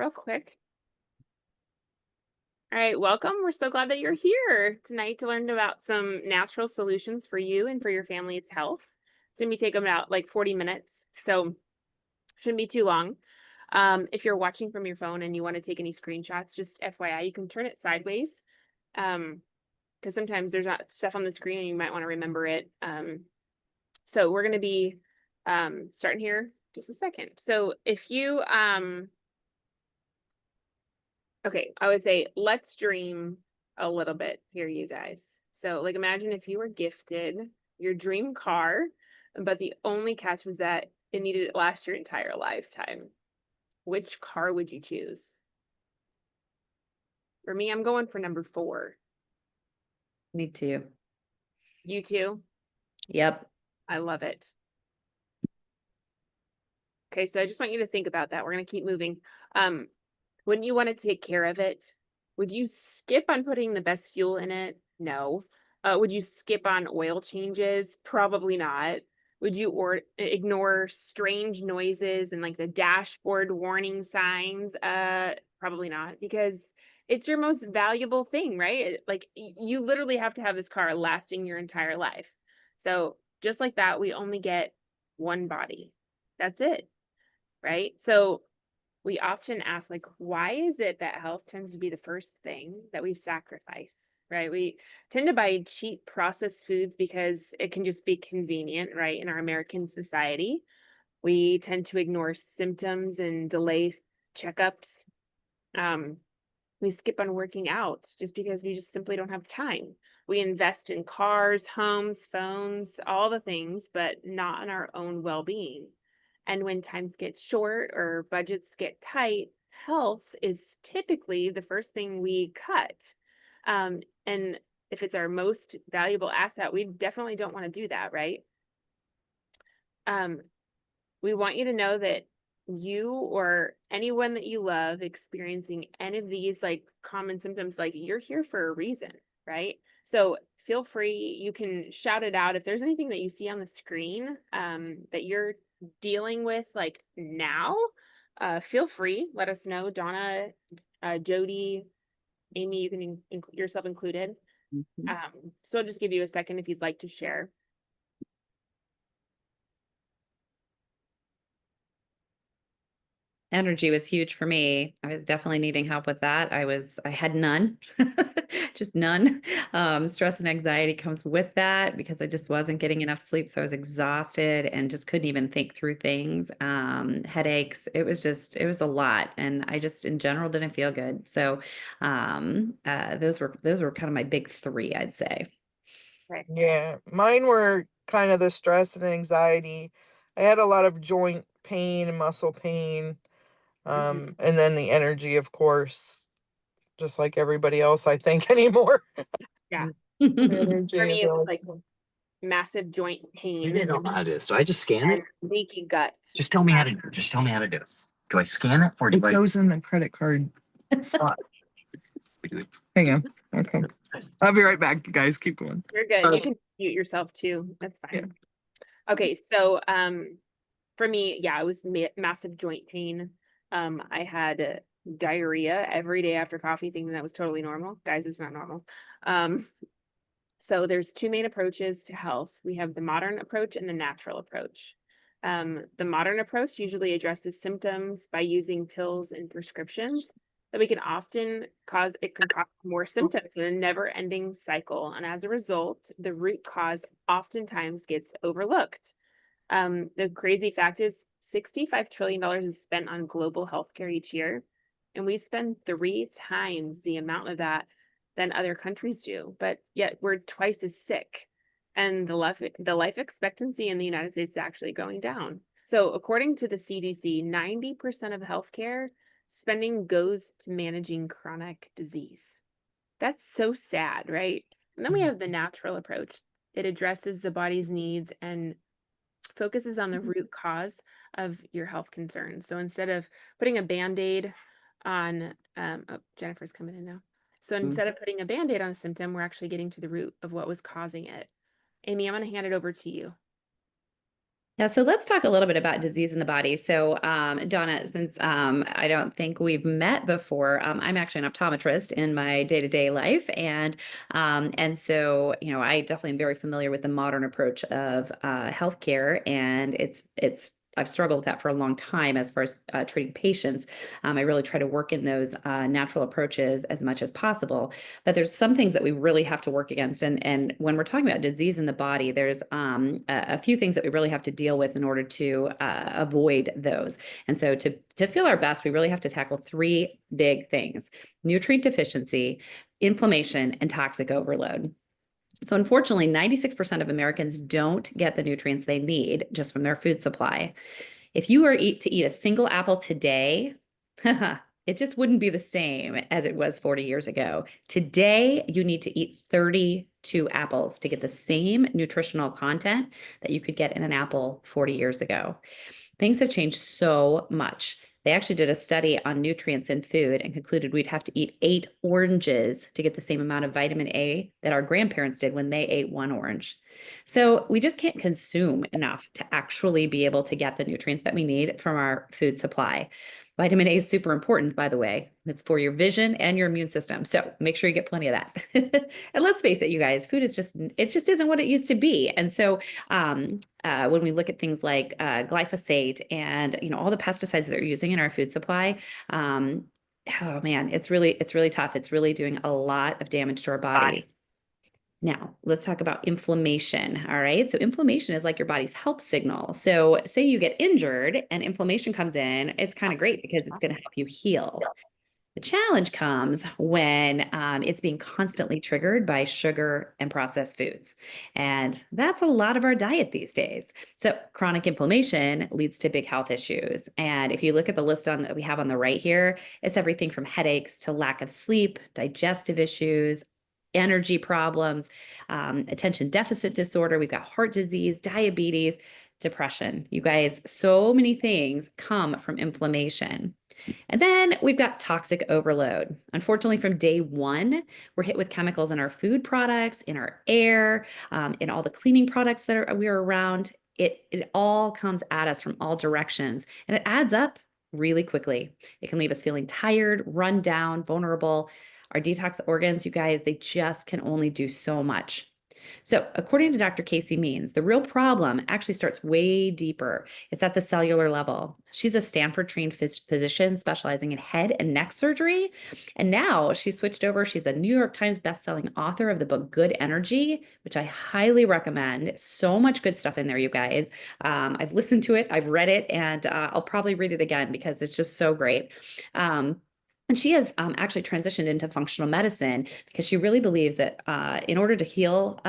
real quick. All right, welcome. We're so glad that you're here tonight to learn about some natural solutions for you and for your family's health. It's gonna be taking about like 40 minutes, so shouldn't be too long. If you're watching from your phone and you want to take any screenshots, just FYI, you can turn it sideways. Because sometimes there's not stuff on the screen and you might want to remember it. So we're gonna be starting here just a second. So if you okay, I would say let's dream a little bit here, you guys. So, like, imagine if you were gifted your dream car, but the only catch was that it needed to last your entire lifetime. Which car would you choose? For me, I'm going for number 4. Me too. You too? Yep. I love it. Okay, so I just want you to think about that. We're gonna keep moving. Wouldn't you want to take care of it? Would you skip on putting the best fuel in it? No. Would you skip on oil changes? Probably not. Would you ignore strange noises and like the dashboard warning signs? Probably not, because it's your most valuable thing, right? Like you literally have to have this car lasting your entire life. So just like that, we only get one body. That's it, right? So we often ask, like, why is it that health tends to be the first thing that we sacrifice, right? We tend to buy cheap processed foods because it can just be convenient, right? In our American society, we tend to ignore symptoms and delay checkups. Um, we skip on working out just because we just simply don't have time. We invest in cars, homes, phones, all the things, but not in our own well being. And when times get short or budgets get tight, health is typically the first thing we cut. And if it's our most valuable asset, we definitely don't want to do that, right? Um, we want you to know that you or anyone that you love experiencing any of these like common symptoms, like you're here for a reason, right? So feel free, you can shout it out if there's anything that you see on the screen that you're dealing with like now. Feel free, let us know. Donna, Jody, Amy, you can include yourself included. Mhm. So I'll just give you a second if you'd like to share. Energy was huge for me. I was definitely needing help with that. I had none, just none. Stress and anxiety comes with that because I just wasn't getting enough sleep. So I was exhausted and just couldn't even think through things. Headaches. It was a lot. And I just in general didn't feel good. So those were kind of my big three, I'd say. Right. Yeah, mine were kind of the stress and anxiety. I had a lot of joint pain and muscle pain, Mhm. and then the energy, of course, just like everybody else, I think anymore. Yeah. The energy For is me, it was always. like massive joint Maybe I pain don't know how to do this. Do I just scan and it? leaky gut. Just tell me how to just tell me how to do it. Do I scan it or do It I goes in the credit card slot. do it? Hang on. Okay. I'll be right back, you guys. Keep going. You're good. You can mute yourself too. That's Yeah. fine. Okay, so for me, yeah, it was massive joint pain. I had diarrhea every day after coffee, thinking that was totally normal. Guys, it's not normal. Um, so there's two main approaches to health. We have the modern approach and the natural approach. The modern approach usually addresses symptoms by using pills and prescriptions that we can often cause, it can cause more symptoms in a never ending cycle. And as a result, the root cause oftentimes gets overlooked. The crazy fact is $65 trillion is spent on global healthcare each year, and we spend 3 times the amount of that than other countries do, but yet we're twice as sick. And the life expectancy in the United States is actually going down. So according to the CDC, 90% of healthcare spending goes to managing chronic disease. That's so sad, right? And then we have the natural approach. It addresses the body's needs and focuses on the root cause of your health concerns. So instead of putting a band-aid on, oh, Jennifer's coming in now. So instead of putting a band-aid on a symptom, we're actually getting to the root of what was causing it. Amy, I'm going to hand it over to you. Yeah, so let's talk a little bit about disease in the body. So, Donna, since I don't think we've met before, I'm actually an optometrist in my day-to-day life, and so I definitely am very familiar with the modern approach of healthcare, and it's I've struggled with that for a long time as far as treating patients. I really try to work in those natural approaches as much as possible. But there's some things that we really have to work against. And when we're talking about disease in the body, there's a few things that we really have to deal with in order to avoid those. And so to feel our best, we really have to tackle three big things: nutrient deficiency, inflammation, and toxic overload. So unfortunately, 96% of Americans don't get the nutrients they need just from their food supply. If you were to eat a single apple today, it just wouldn't be the same as it was 40 years ago. Today, you need to eat 32 apples to get the same nutritional content that you could get in an apple 40 years ago. Things have changed so much. They actually did a study on nutrients in food and concluded we'd have to eat 8 oranges to get the same amount of vitamin A that our grandparents did when they ate 1 orange. So we just can't consume enough to actually be able to get the nutrients that we need from our food supply. Vitamin A is super important, by the way. It's for your vision and your immune system. So make sure you get plenty of that. And let's face it, you guys, food is it just isn't what it used to be. And so when we look at things like glyphosate and all the pesticides that they're using in our food supply, oh man, it's really tough. It's really doing a lot of damage to our bodies. Now, let's talk about inflammation. All right. So inflammation is like your body's help signal. So say you get injured and inflammation comes in, it's kind of great because it's going to help you heal. The challenge comes when it's being constantly triggered by sugar and processed foods. And that's a lot of our diet these days. So chronic inflammation leads to big health issues. And if you look at the list that we have on the right here, it's everything from headaches to lack of sleep, digestive issues, energy problems, attention deficit disorder. We've got heart disease, diabetes, depression. You guys, so many things come from inflammation. And then we've got toxic overload. Unfortunately, from day one, we're hit with chemicals in our food products, in our air, in all the cleaning products that we're around. It all comes at us from all directions, and it adds up really quickly. It can leave us feeling tired, run down, vulnerable. Our detox organs, you guys, they just can only do so much. So according to Dr. Casey Means, the real problem actually starts way deeper. It's at the cellular level. She's a Stanford-trained physician specializing in head and neck surgery. And now she's switched over. She's a New York Times bestselling author of the book Good Energy, which I highly recommend. So much good stuff in there, you guys. I've listened to it, I've read it, and I'll probably read it again because it's just so great. And she has actually transitioned into functional medicine because she really believes that in order to heal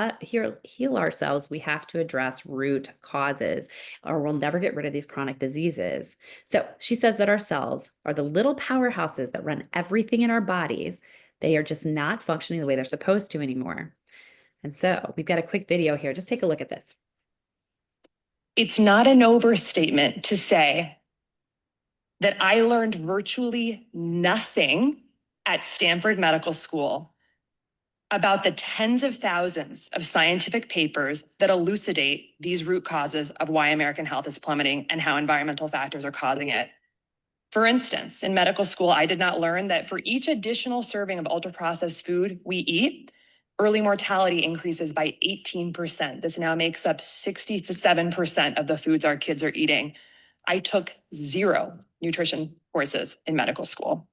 ourselves, we have to address root causes, or we'll never get rid of these chronic diseases. So she says that our cells are the little powerhouses that run everything in our bodies. They are just not functioning the way they're supposed to anymore. And so we've got a quick video here. Just take a look at this. It's not an overstatement to say that I learned virtually nothing at Stanford Medical School about the tens of thousands of scientific papers that elucidate these root causes of why American health is plummeting and how environmental factors are causing it. For instance, in medical school, I did not learn that for each additional serving of ultra-processed food we eat, early mortality increases by 18%. This now makes up 67% of the foods our kids are eating. I took 0 nutrition courses in medical school.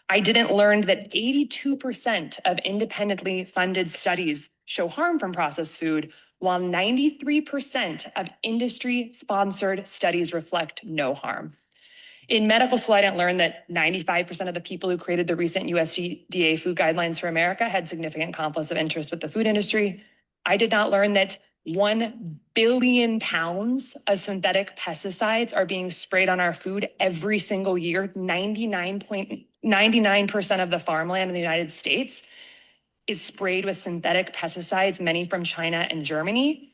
I didn't learn that 82% of independently funded studies show harm from processed food, while 93% of industry-sponsored studies reflect no harm. In medical school, I didn't learn that 95% of the people who created the recent USDA food guidelines for America had significant conflicts of interest with the food industry. I did not learn that 1 billion pounds of synthetic pesticides are being sprayed on our food every single year. 99% of the farmland in the United States is sprayed with synthetic pesticides, many from China and Germany.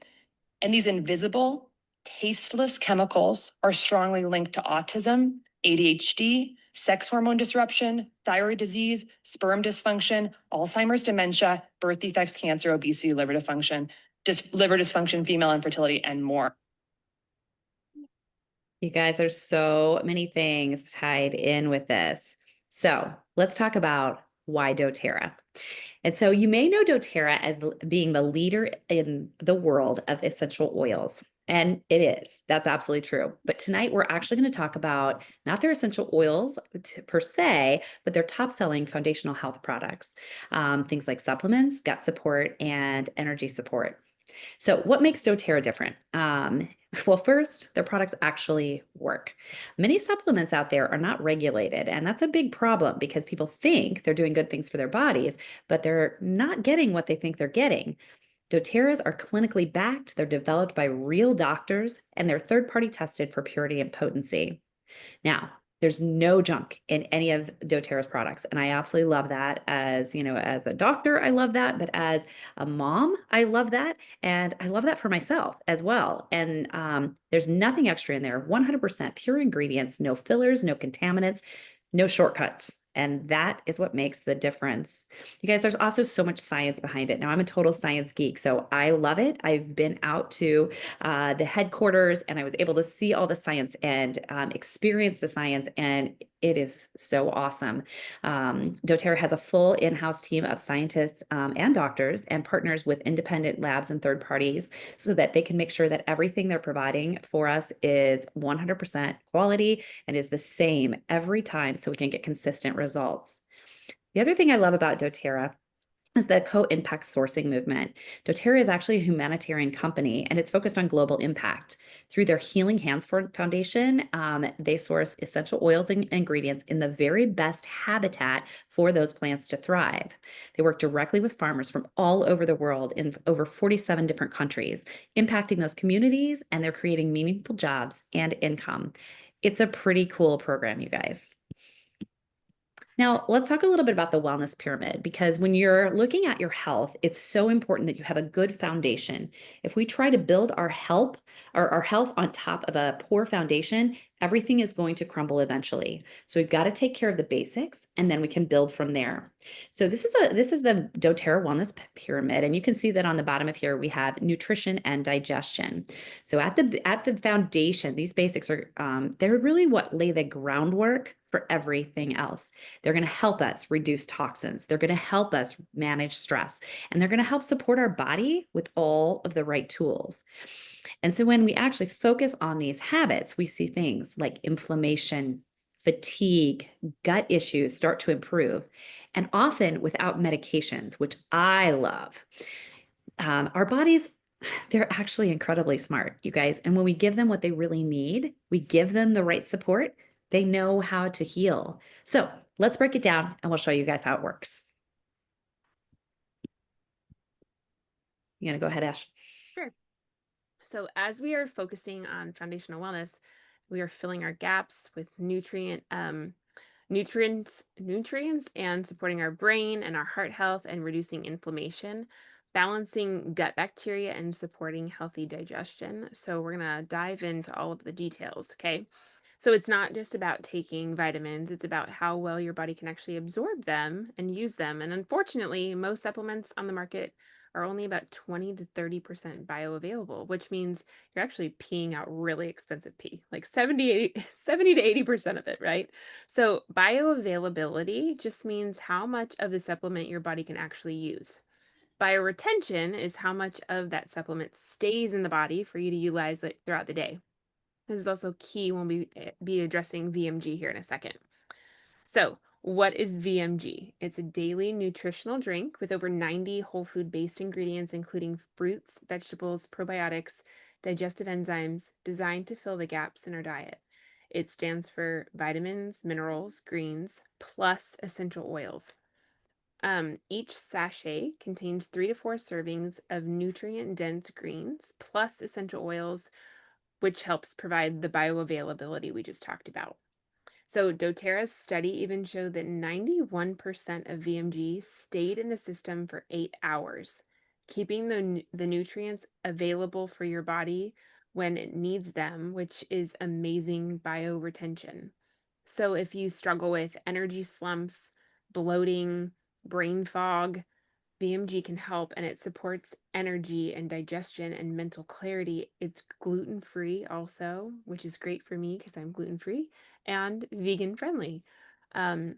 And these invisible, tasteless chemicals are strongly linked to autism, ADHD, sex hormone disruption, thyroid disease, sperm dysfunction, Alzheimer's, dementia, birth defects, cancer, obesity, liver dysfunction, female infertility, and more. You guys, there's so many things tied in with this. So let's talk about why doTERRA. And so you may know doTERRA as being the leader in the world of essential oils. And it is. That's absolutely true. But tonight we're actually going to talk about not their essential oils per se, but their top selling foundational health products, things like supplements, gut support, and energy support. So, what makes doTERRA different? Well, first, their products actually work. Many supplements out there are not regulated, and that's a big problem because people think they're doing good things for their bodies, but they're not getting what they think they're getting. doTERRAs are clinically backed, they're developed by real doctors, and they're third party tested for purity and potency. Now, there's no junk in any of doTERRA's products. And I absolutely love that. As, you know, as a doctor, I love that. But as a mom, I love that. And I love that for myself as well. And there's nothing extra in there, 100% pure ingredients, no fillers, no contaminants, no shortcuts. And that is what makes the difference. You guys, there's also so much science behind it. Now, I'm a total science geek, so I love it. I've been out to the headquarters and I was able to see all the science and experience the science. And it is so awesome. doTERRA has a full in-house team of scientists and doctors and partners with independent labs and third parties so that they can make sure that everything they're providing for us is 100% quality and is the same every time so we can get consistent results. The other thing I love about doTERRA is the co-impact sourcing movement. doTERRA is actually a humanitarian company, and it's focused on global impact. Through their Healing Hands Foundation, they source essential oils and ingredients in the very best habitat for those plants to thrive. They work directly with farmers from all over the world in over 47 different countries, impacting those communities, and they're creating meaningful jobs and income. It's a pretty cool program, you guys. Now, let's talk a little bit about the wellness pyramid, because when you're looking at your health, it's so important that you have a good foundation. If we try to build our health on top of a poor foundation, everything is going to crumble eventually. So we've got to take care of the basics and then we can build from there. So this is the doTERRA wellness pyramid, and you can see that on the bottom of here we have nutrition and digestion. So at the foundation, these basics are they're really what lay the groundwork for everything else. They're going to help us reduce toxins. They're going to help us manage stress, and they're going to help support our body with all of the right tools. And so when we actually focus on these habits, we see things like inflammation, fatigue, gut issues start to improve, and often without medications, which I love. Our bodies, they're actually incredibly smart, you guys. And when we give them what they really need, we give them the right support, they know how to heal. So let's break it down and we'll show you guys how it works. You gonna go ahead, Ash? Sure. So as we are focusing on foundational wellness, we are filling our gaps with nutrients and supporting our brain and our heart health and reducing inflammation, balancing gut bacteria and supporting healthy digestion. So we're going to dive into all of the details, okay? So it's not just about taking vitamins, it's about how well your body can actually absorb them and use them. And unfortunately, most supplements on the market are only about 20 to 30% bioavailable, which means you're actually peeing out really expensive pee, like 70 to 80% of it, right? So bioavailability just means how much of the supplement your body can actually use. Bioretention is how much of that supplement stays in the body for you to utilize it throughout the day. This is also key when we be addressing VMG here in a second. So, what is VMG? It's a daily nutritional drink with over 90 whole food based ingredients, including fruits, vegetables, probiotics, digestive enzymes, designed to fill the gaps in our diet. It stands for vitamins, minerals, greens, plus essential oils. Each sachet contains 3 to 4 servings of nutrient dense greens plus essential oils, which helps provide the bioavailability we just talked about. So doTERRA's study even showed that 91% of VMG stayed in the system for 8 hours, keeping the nutrients available for your body when it needs them, which is amazing bioretention. So if you struggle with energy slumps, bloating, brain fog, VMG can help, and it supports energy and digestion and mental clarity. It's gluten-free also, which is great for me because I'm gluten-free and vegan friendly. And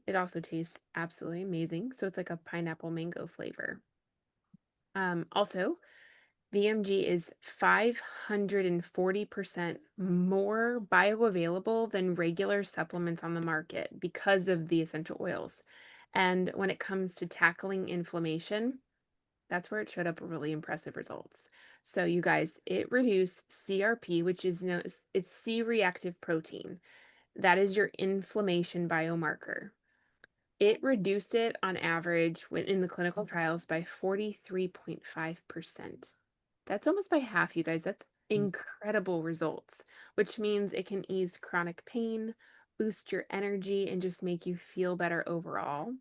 it also tastes absolutely amazing. So it's like a pineapple mango flavor. Also, VMG is 540% more bioavailable than regular supplements on the market because of the essential oils. And when it comes to tackling inflammation, that's where it showed up really impressive results. So you guys, it reduced CRP, which is it's C-reactive protein. That is your inflammation biomarker. It reduced it on average in the clinical trials by 43.5%. That's almost by half, you guys. That's incredible results, which means it can ease chronic pain, boost your energy, and just make you feel better overall.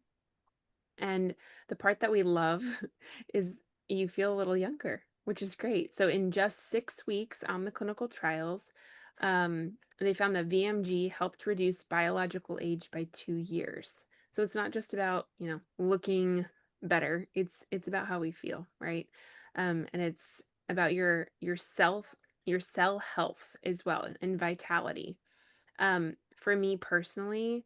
And the part that we love is you feel a little younger, which is great. So in just 6 weeks on the clinical trials, they found that VMG helped reduce biological age by 2 years. So it's not just about, looking better. It's about how we feel, right? And it's about your cell health as well and vitality. For me personally,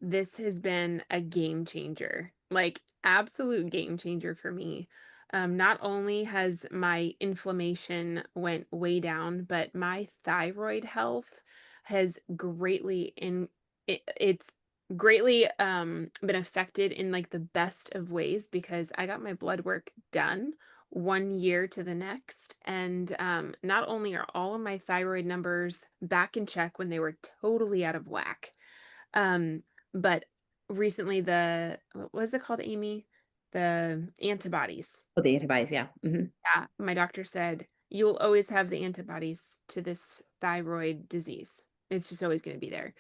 this has been a game changer, like absolute game changer for me. Not only has my inflammation went way down, but my thyroid health has it's greatly been affected in like the best of ways because I got my blood work done 1 year to the next. And not only are all of my thyroid numbers back in check when they were totally out of whack, but recently what was it called, Amy? The antibodies. Oh, the antibodies, yeah. Yeah, my doctor said you'll always have the antibodies to this thyroid disease. It's just always going to be there.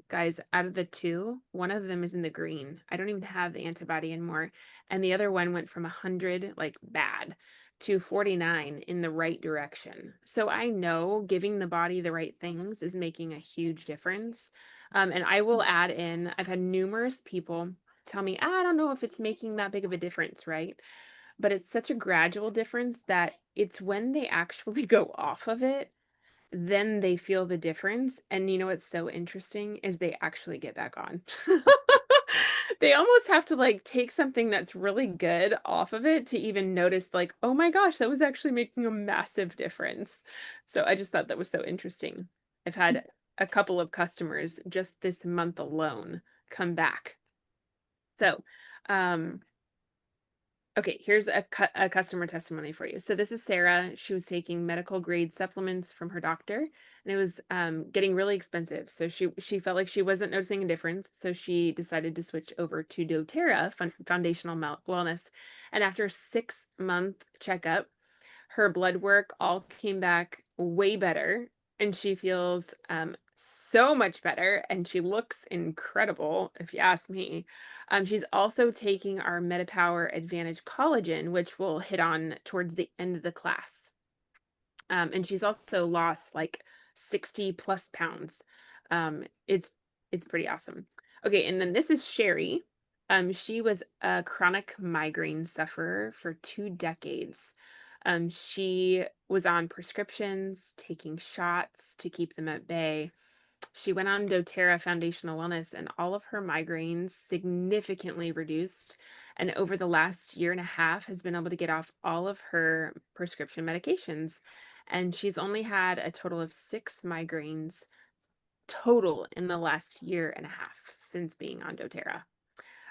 Guys, out of the two, one of them is in the green. I don't even have the antibody anymore. And the other one went from 100, like bad, to 49 in the right direction. So I know giving the body the right things is making a huge difference. And I will add in, I've had numerous people tell me, I don't know if it's making that big of a difference, right? But it's such a gradual difference that it's when they actually go off of it, then they feel the difference. And you know what's so interesting is they actually get back on. They almost have to like take something that's really good off of it to even notice like, oh my gosh, that was actually making a massive difference. So I just thought that was so interesting. I've had a couple of customers just this month alone come back. So, okay, here's a customer testimony for you. So this is Sarah. She was taking medical grade supplements from her doctor, and it was getting really expensive. So she felt like she wasn't noticing a difference. So she decided to switch over to doTERRA Foundational Wellness. And after a 6-month checkup, her blood work all came back way better, and she feels so much better, and she looks incredible, if you ask me. She's also taking our MetaPower Advantage Collagen, which we'll hit on towards the end of the class. And she's also lost like 60 plus pounds. It's pretty awesome. Okay, and then this is Sherry. She was a chronic migraine sufferer for 2 decades. She was on prescriptions, taking shots to keep them at bay. She went on doTERRA Foundational Wellness, and all of her migraines significantly reduced. And over the last 1.5 years has been able to get off all of her prescription medications. And she's only had a total of 6 migraines total in the last 1.5 years since being on doTERRA.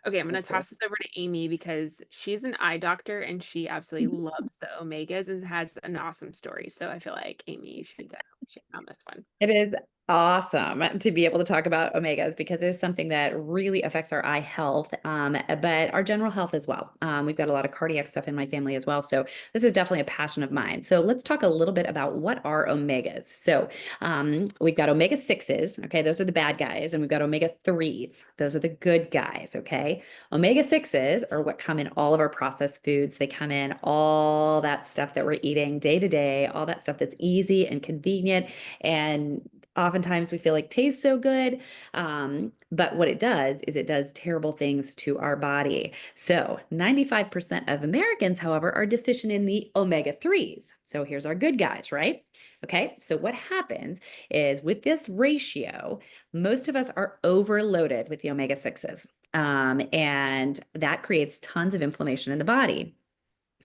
Okay, I'm going to toss this over to Amy because she's an eye doctor and she absolutely loves the omegas and has an awesome story. So I feel like Amy, you should share on this one. It is awesome to be able to talk about omegas because it is something that really affects our eye health, but our general health as well. We've got a lot of cardiac stuff in my family as well. So this is definitely a passion of mine. So let's talk a little bit about what are omegas. So we've got omega-6s. Okay. Those are the bad guys. And we've got omega-3s. Those are the good guys. Okay. Omega-6s are what come in all of our processed foods. They come in all that stuff that we're eating day to day, all that stuff that's easy and convenient and oftentimes we feel like tastes so good. But what it does is it does terrible things to our body. So 95% of Americans, however, are deficient in the omega-3s. So here's our good guys, right? Okay, so what happens is with this ratio, most of us are overloaded with the omega-6s. And that creates tons of inflammation in the body.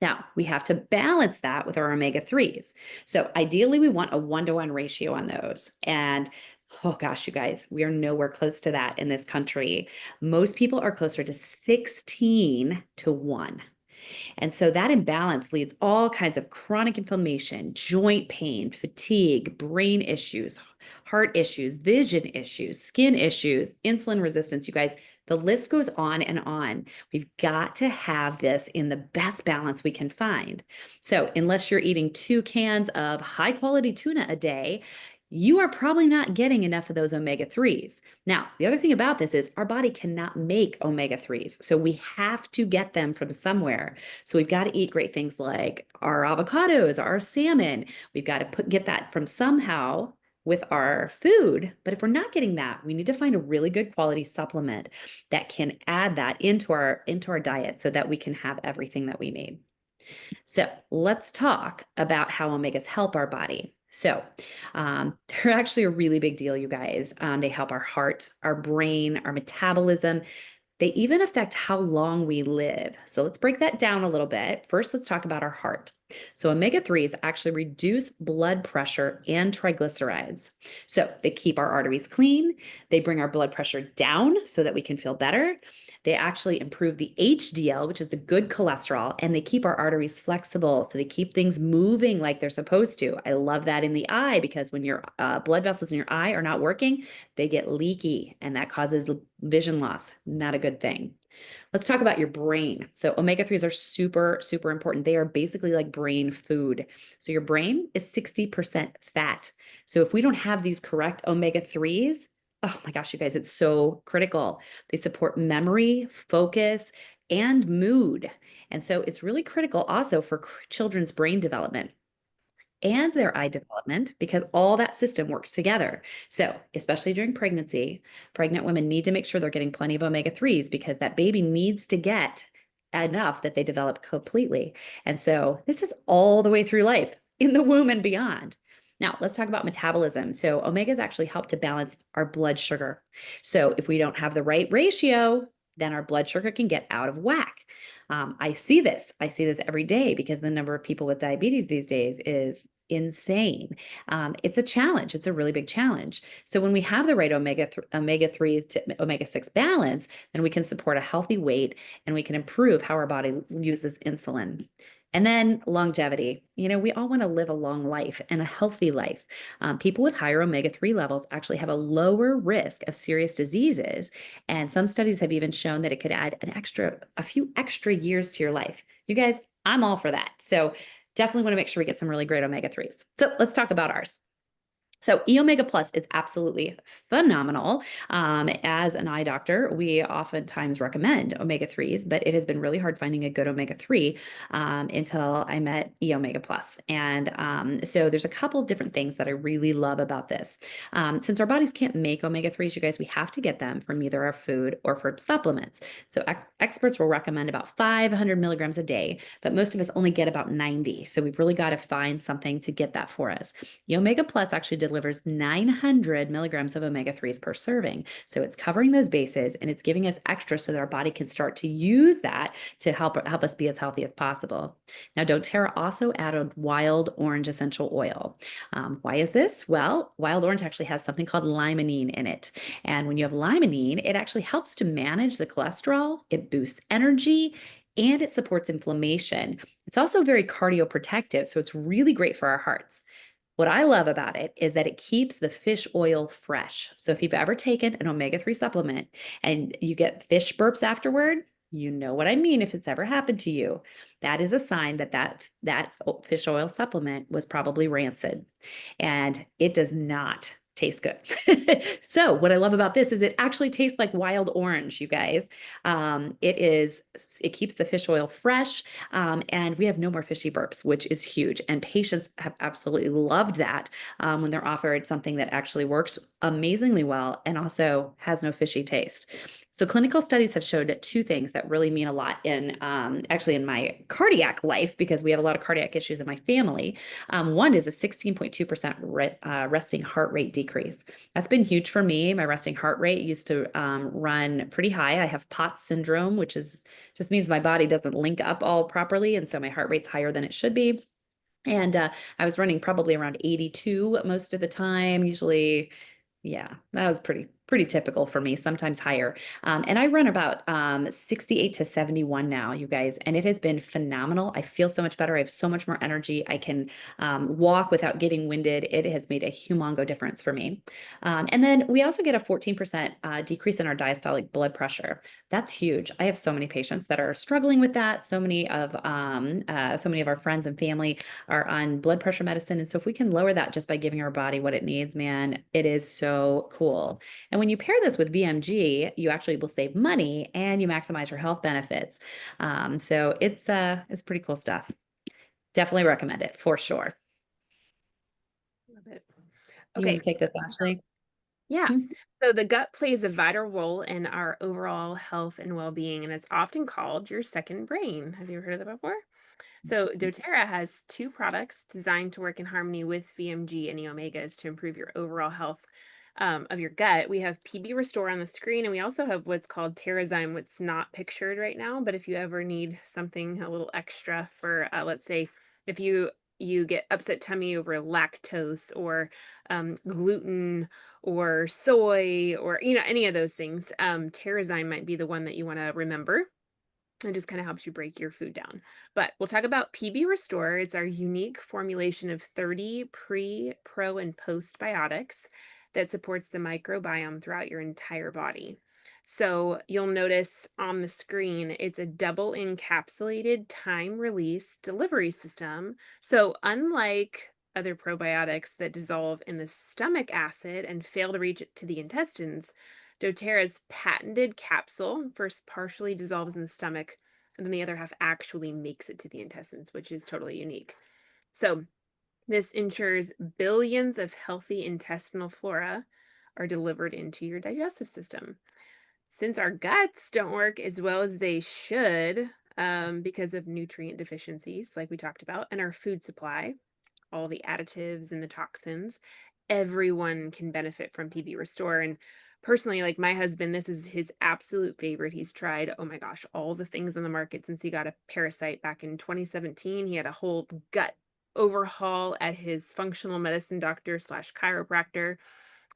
Now, we have to balance that with our omega-3s. So ideally, we want a 1-to-1 ratio on those. And oh gosh, you guys, we are nowhere close to that in this country. Most people are closer to 16-to-1. And so that imbalance leads all kinds of chronic inflammation, joint pain, fatigue, brain issues, heart issues, vision issues, skin issues, insulin resistance. You guys, the list goes on and on. We've got to have this in the best balance we can find. So unless you're eating 2 cans of high quality tuna a day, you are probably not getting enough of those omega-3s. Now, the other thing about this is our body cannot make omega-3s. So we have to get them from somewhere. So we've got to eat great things like our avocados, our salmon. We've got to get that from somehow with our food. But if we're not getting that, we need to find a really good quality supplement that can add that into our diet so that we can have everything that we need. So let's talk about how omegas help our body. So they're actually a really big deal, you guys. They help our heart, our brain, our metabolism. They even affect how long we live. So let's break that down a little bit. First, let's talk about our heart. So omega-3s actually reduce blood pressure and triglycerides. So they keep our arteries clean. They bring our blood pressure down so that we can feel better. They actually improve the HDL, which is the good cholesterol, and they keep our arteries flexible. So they keep things moving like they're supposed to. I love that in the eye because when your blood vessels in your eye are not working, they get leaky and that causes vision loss. Not a good thing. Let's talk about your brain. So omega-3s are super, super important. They are basically like brain food. So your brain is 60% fat. So if we don't have these correct omega-3s, oh my gosh, you guys, it's so critical. They support memory, focus, and mood. And so it's really critical also for children's brain development and their eye development because all that system works together. So especially during pregnancy, pregnant women need to make sure they're getting plenty of omega-3s because that baby needs to get enough that they develop completely. And so this is all the way through life in the womb and beyond. Now, let's talk about metabolism. So omegas actually help to balance our blood sugar. So if we don't have the right ratio, then our blood sugar can get out of whack. I see this every day because the number of people with diabetes these days is insane. It's a challenge. It's a really big challenge. So when we have the right omega-3 to omega-6 balance, then we can support a healthy weight and we can improve how our body uses insulin. And then longevity. You know, we all want to live a long life and a healthy life. People with higher omega-3 levels actually have a lower risk of serious diseases. And some studies have even shown that it could add a few extra years to your life. You guys, I'm all for that. So definitely want to make sure we get some really great omega-3s. So let's talk about ours. So E-Omega Plus is absolutely phenomenal. As an eye doctor, we oftentimes recommend omega-3s, but it has been really hard finding a good omega-3 until I met E-Omega Plus. And so there's a couple different things that I really love about this. Since our bodies can't make omega-3s, you guys, we have to get them from either our food or from supplements. So experts will recommend about 500 milligrams a day, but most of us only get about 90. So we've really got to find something to get that for us. E-Omega Plus actually delivers 900 milligrams of omega-3s per serving. So it's covering those bases and it's giving us extra so that our body can start to use that to help us be as healthy as possible. Now, doTERRA also added wild orange essential oil. Why is this? Well, wild orange actually has something called limonene in it. And when you have limonene, it actually helps to manage the cholesterol, it boosts energy, and it supports inflammation. It's also very cardioprotective, so it's really great for our hearts. What I love about it is that it keeps the fish oil fresh. So if you've ever taken an omega-3 supplement and you get fish burps afterward, you know what I mean if it's ever happened to you. That is a sign that that fish oil supplement was probably rancid. And it does not tastes good. So what I love about this is it actually tastes like wild orange, you guys. It keeps the fish oil fresh, and we have no more fishy burps, which is huge. And patients have absolutely loved that when they're offered something that actually works amazingly well and also has no fishy taste. So clinical studies have showed two things that really mean a lot in actually in my cardiac life, because we have a lot of cardiac issues in my family. One is a 16.2% resting heart rate decrease. That's been huge for me. My resting heart rate used to run pretty high. I have POTS syndrome, which just means my body doesn't link up all properly. And so my heart rate's higher than it should be. And I was running probably around 82 most of the time, usually. Yeah, that was pretty typical for me, sometimes higher. And I run about 68 to 71 now, you guys, and it has been phenomenal. I feel so much better. I have so much more energy. I can walk without getting winded. It has made a humongo difference for me. And then we also get a 14% decrease in our diastolic blood pressure. That's huge. I have so many patients that are struggling with that. So many of our friends and family are on blood pressure medicine. And so if we can lower that just by giving our body what it needs, man, it is so cool. And when you pair this with VMG, you actually will save money and you maximize your health benefits. So it's pretty cool stuff. Definitely recommend it for sure. Love it. You want Okay. to take this, Ashley? Yeah. Hmm. So the gut plays a vital role in our overall health and well-being, and it's often called your second brain. Have you ever heard of that before? So doTERRA has two products designed to work in harmony with VMG and E omegas to improve your overall health of your gut. We have PB Restore on the screen, and we also have what's called Terrazyme, what's not pictured right now. But if you ever need something a little extra for, let's say, if you get upset tummy over lactose or gluten or soy or any of those things, Terrazyme might be the one that you want to remember. It just kind of helps you break your food down. But we'll talk about PB Restore. It's our unique formulation of 30 pre, pro, and postbiotics that supports the microbiome throughout your entire body. So you'll notice on the screen, it's a double encapsulated time release delivery system. So unlike other probiotics that dissolve in the stomach acid and fail to reach it to the intestines, doTERRA's patented capsule first partially dissolves in the stomach, and then the other half actually makes it to the intestines, which is totally unique. So, this ensures billions of healthy intestinal flora are delivered into your digestive system. Since our guts don't work as well as they should because of nutrient deficiencies, like we talked about, and our food supply, all the additives and the toxins, everyone can benefit from PB Restore. And personally, like my husband, this is his absolute favorite. He's tried, oh my gosh, all the things on the market since he got a parasite back in 2017. He had a whole gut overhaul at his functional medicine doctor slash chiropractor.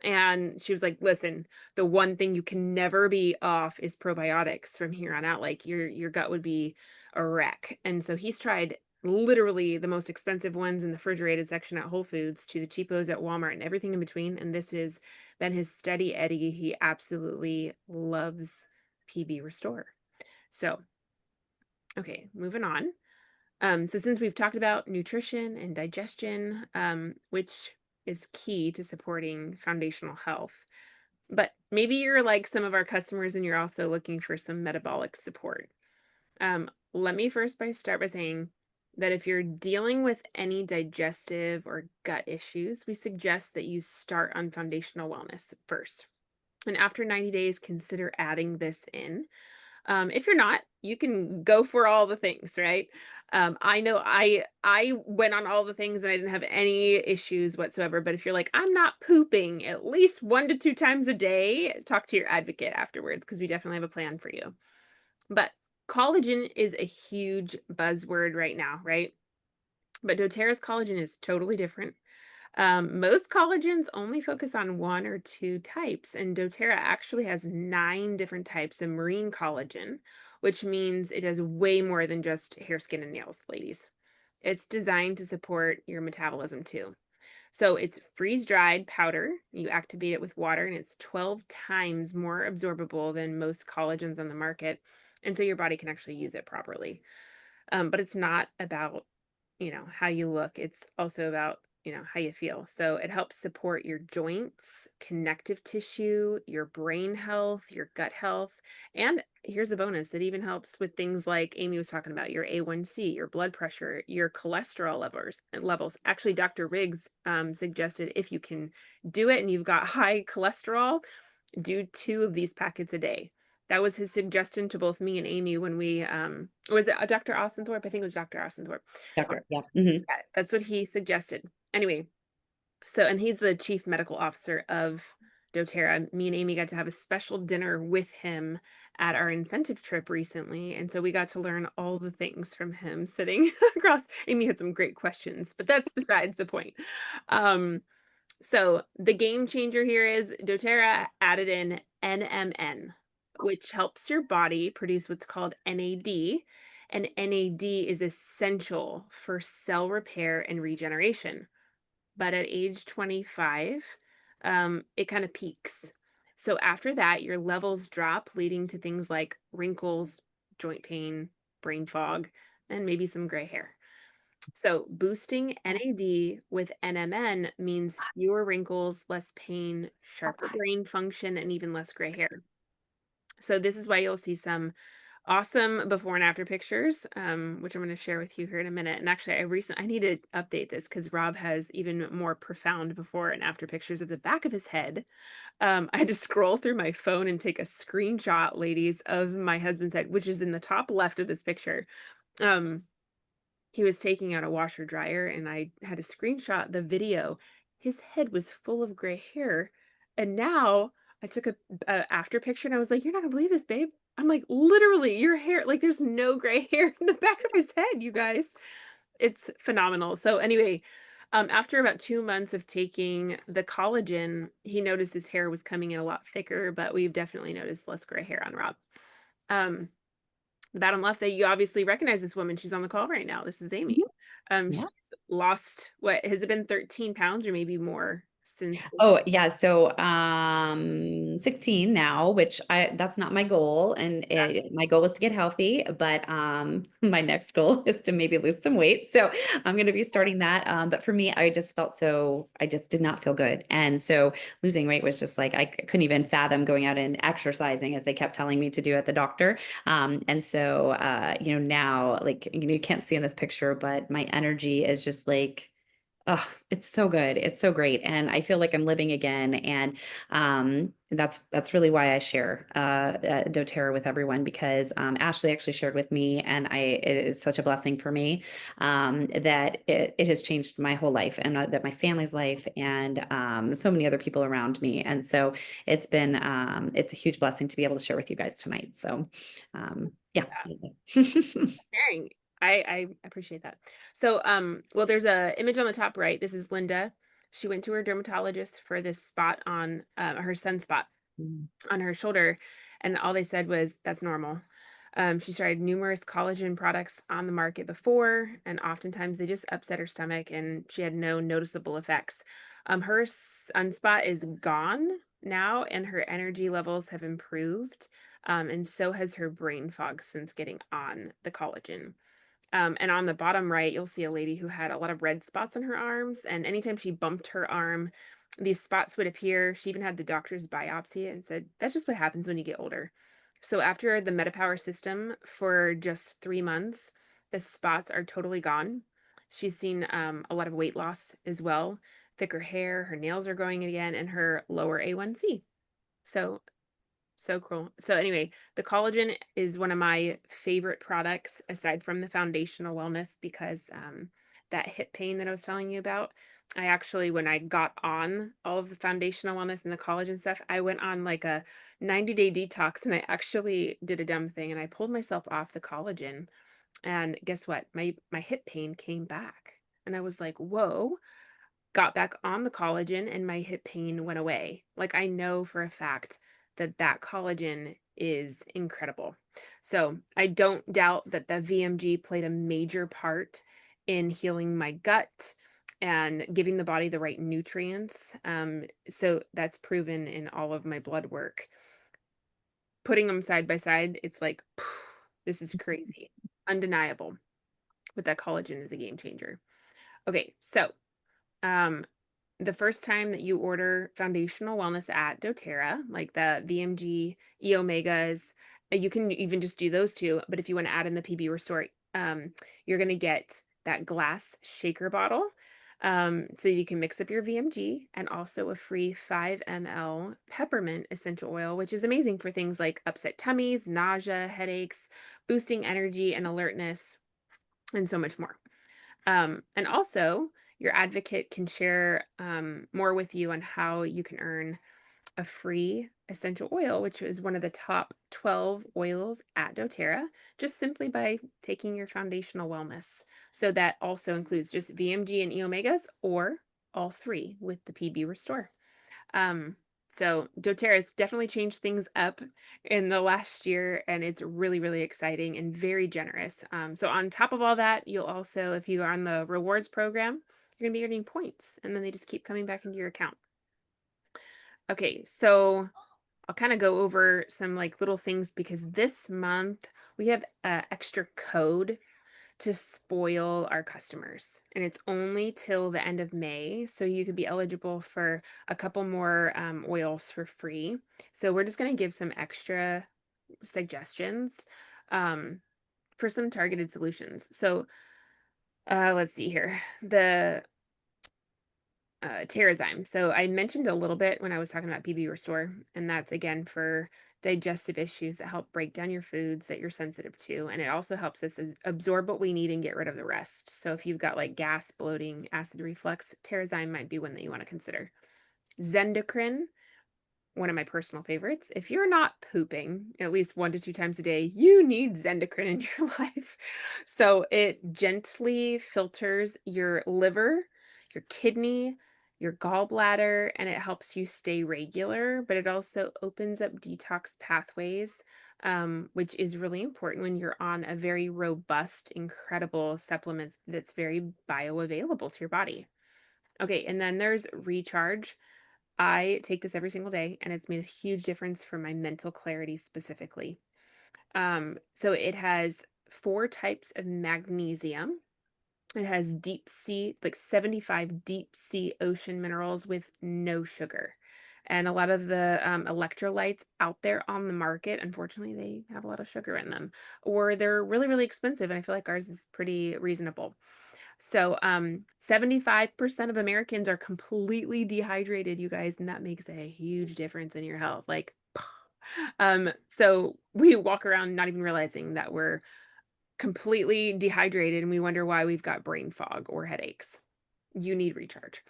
And she was like, listen, the one thing you can never be off is probiotics from here on out. Like your gut would be a wreck. And so he's tried literally the most expensive ones in the refrigerated section at Whole Foods to the cheapos at Walmart and everything in between. And this has been his steady Eddie. He absolutely loves PB Restore. So, okay, moving on. So since we've talked about nutrition and digestion, which is key to supporting foundational health, but maybe you're like some of our customers and you're also looking for some metabolic support. Let me start by saying that if you're dealing with any digestive or gut issues, we suggest that you start on foundational wellness first. And after 90 days, consider adding this in. If you're not, you can go for all the things, right? I know I went on all the things and I didn't have any issues whatsoever. But if you're like, I'm not pooping at least 1 to 2 times a day, talk to your advocate afterwards because we definitely have a plan for you. But collagen is a huge buzzword right now, right? But doTERRA's collagen is totally different. Most collagens only focus on 1 or 2 types, and doTERRA actually has 9 different types of marine collagen, which means it does way more than just hair, skin, and nails, ladies. It's designed to support your metabolism too. So it's freeze-dried powder. You activate it with water, and it's 12 times more absorbable than most collagens on the market, and so your body can actually use it properly. But it's not about how you look. It's also about how you feel. So it helps support your joints, connective tissue, your brain health, your gut health. And here's a bonus, it even helps with things like Amy was talking about, your A1C, your blood pressure, your cholesterol levels. Actually, Dr. Riggs suggested if you can do it and you've got high cholesterol, do 2 of these packets a day. That was his suggestion to both me and Amy when we was it Dr. Ostenthorpe? I think it was Dr. Ostenthorpe. Doctor, yeah. Mhm. Yeah, that's what he suggested. Anyway, so and he's the chief medical officer of doTERRA. Me and Amy got to have a special dinner with him at our incentive trip recently, and so we got to learn all the things from him sitting across. Amy had some great questions, but that's besides the point. Um, so the game changer here is doTERRA added in NMN, which helps your body produce what's called NAD, and NAD is essential for cell repair and regeneration. But at age 25, it kind of peaks. So after that, your levels drop, leading to things like wrinkles, joint pain, brain fog, and maybe some gray hair. So boosting NAD with NMN means fewer wrinkles, less pain, sharper brain function, and even less gray hair. So this is why you'll see some awesome before and after pictures, which I'm going to share with you here in a minute. And actually, I need to update this because Rob has even more profound before and after pictures of the back of his head. I had to scroll through my phone and take a screenshot, ladies, of my husband's head, which is in the top left of this picture. He was taking out a washer dryer and I had to screenshot the video. His head was full of gray hair. And now I took a after picture and I was like, "You're not gonna believe this, babe." I'm like, "Literally, your hair, like there's no gray hair in the back of his head, you guys." It's phenomenal. So anyway, after about 2 months of taking the collagen, he noticed his hair was coming in a lot thicker, but we've definitely noticed less gray hair on Rob. Um, the bottom left, that you obviously recognize this woman. She's on the call right now. This is Amy. Yeah. She's lost, what has it been, 13 pounds or maybe more since? Oh, yeah. So, 16 now, which that's not my goal. And my goal is to get healthy, but, my next goal is to maybe lose some weight. So I'm going to be starting that. But for me, I just did not feel good. And so losing weight was just like, I couldn't even fathom going out and exercising as they kept telling me to do at the doctor. And so, now like, you can't see in this picture, but my energy is just like, oh, it's so good. It's so great. And I feel like I'm living again. And that's really why I share doTERRA with everyone, because Ashley actually shared with me, and it is such a blessing for me that it has changed my whole life, and that my family's life, and so many other people around me. And so it's been it's a huge blessing to be able to share with you guys tonight. So yeah. Sharing. I appreciate that. So, well, there's a image on the top right. This is Linda. She went to her dermatologist for this spot on her sunspot on her shoulder, and all they said was that's normal. She tried numerous collagen products on the market before, and oftentimes they just upset her stomach, and she had no noticeable effects. Her sunspot is gone now, and her energy levels have improved, and so has her brain fog since getting on the collagen. And on the bottom right, you'll see a lady who had a lot of red spots on her arms. And anytime she bumped her arm, these spots would appear. She even had the doctor's biopsy and said, that's just what happens when you get older. So after the MetaPower system for just 3 months, the spots are totally gone. She's seen a lot of weight loss as well, thicker hair, her nails are growing again, and her lower A1C. So cool. So anyway, the collagen is one of my favorite products aside from the foundational wellness, because that hip pain that I was telling you about, I actually, when I got on all of the foundational wellness and the collagen stuff, I went on like a 90-day detox, and I actually did a dumb thing and I pulled myself off the collagen. And guess what? My hip pain came back. And I was like, whoa, got back on the collagen and my hip pain went away. Like I know for a fact that that collagen is incredible. So I don't doubt that the VMG played a major part in healing my gut and giving the body the right nutrients. So that's proven in all of my blood work. Putting them side by side, it's like, this is crazy, undeniable. But that collagen is a game changer. Okay, so The first time that you order foundational wellness at doTERRA, like the VMG, E Omegas, you can even just do those two. But if you want to add in the PB Restore, you're going to get that glass shaker bottle. So you can mix up your VMG and also a free 5 ml peppermint essential oil, which is amazing for things like upset tummies, nausea, headaches, boosting energy and alertness, and so much more. And also, your advocate can share more with you on how you can earn a free essential oil, which is one of the top 12 oils at doTERRA, just simply by taking your foundational wellness. So that also includes just VMG and E Omegas, or all three with the PB Restore. So doTERRA has definitely changed things up in the last year, and it's really, really exciting and very generous. So on top of all that, you'll also, if you are on the rewards program, you're gonna be earning points, and then they just keep coming back into your account. Okay, so I'll kind of go over some like little things because this month we have an extra code to spoil our customers. And it's only till the end of May. So you could be eligible for a couple more oils for free. So we're just going to give some extra suggestions for some targeted solutions. So let's see here. The Terrazyme. So I mentioned a little bit when I was talking about PB Restore, and that's again for digestive issues that help break down your foods that you're sensitive to. And it also helps us absorb what we need and get rid of the rest. So if you've got like gas, bloating, acid reflux, Terrazyme might be one that you want to consider. Zendocrine, one of my personal favorites. If you're not pooping at least 1 to 2 times a day, you need Zendocrine in your life. So it gently filters your liver, your kidney, your gallbladder, and it helps you stay regular, but it also opens up detox pathways, which is really important when you're on a very robust, incredible supplement that's very bioavailable to your body. Okay, and then there's Recharge. I take this every single day, and it's made a huge difference for my mental clarity specifically. So it has 4 types of magnesium. It has deep sea, like 75 deep sea ocean minerals with no sugar. And a lot of the electrolytes out there on the market, unfortunately, they have a lot of sugar in them, or they're really, really expensive. And I feel like ours is pretty reasonable. So 75% of Americans are completely dehydrated, you guys, and that makes a huge difference in your health. Like, so we walk around not even realizing that we're completely dehydrated and we wonder why we've got brain fog or headaches. You need Recharge.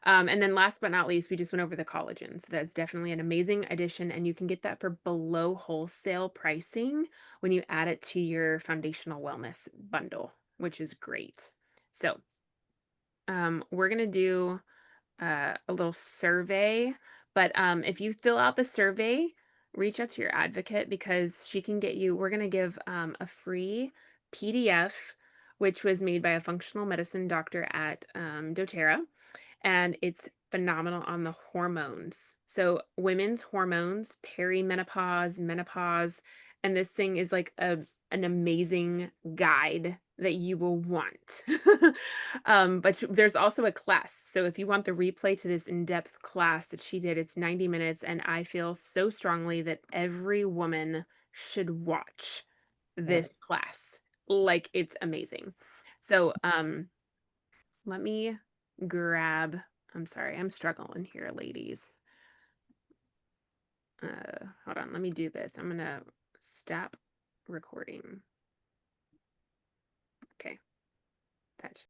And then last but not least, we just went over the collagen. So that's definitely an amazing addition. And you can get that for below wholesale pricing when you add it to your foundational wellness bundle, which is great. So we're going to do a little survey, but if you fill out the survey, reach out to your advocate because she can get you, we're going to give a free PDF, which was made by a functional medicine doctor at doTERRA, and it's phenomenal on the hormones. So women's hormones, perimenopause, menopause, and this thing is like an amazing guide that you will want. But there's also a class. So if you want the replay to this in-depth class that she did, it's 90 minutes, and I feel so strongly that every woman should watch this class. Like, it's amazing. So let me grab, I'm sorry, I'm struggling here, ladies. Hold on, let me do this. I'm gonna stop recording. Okay. That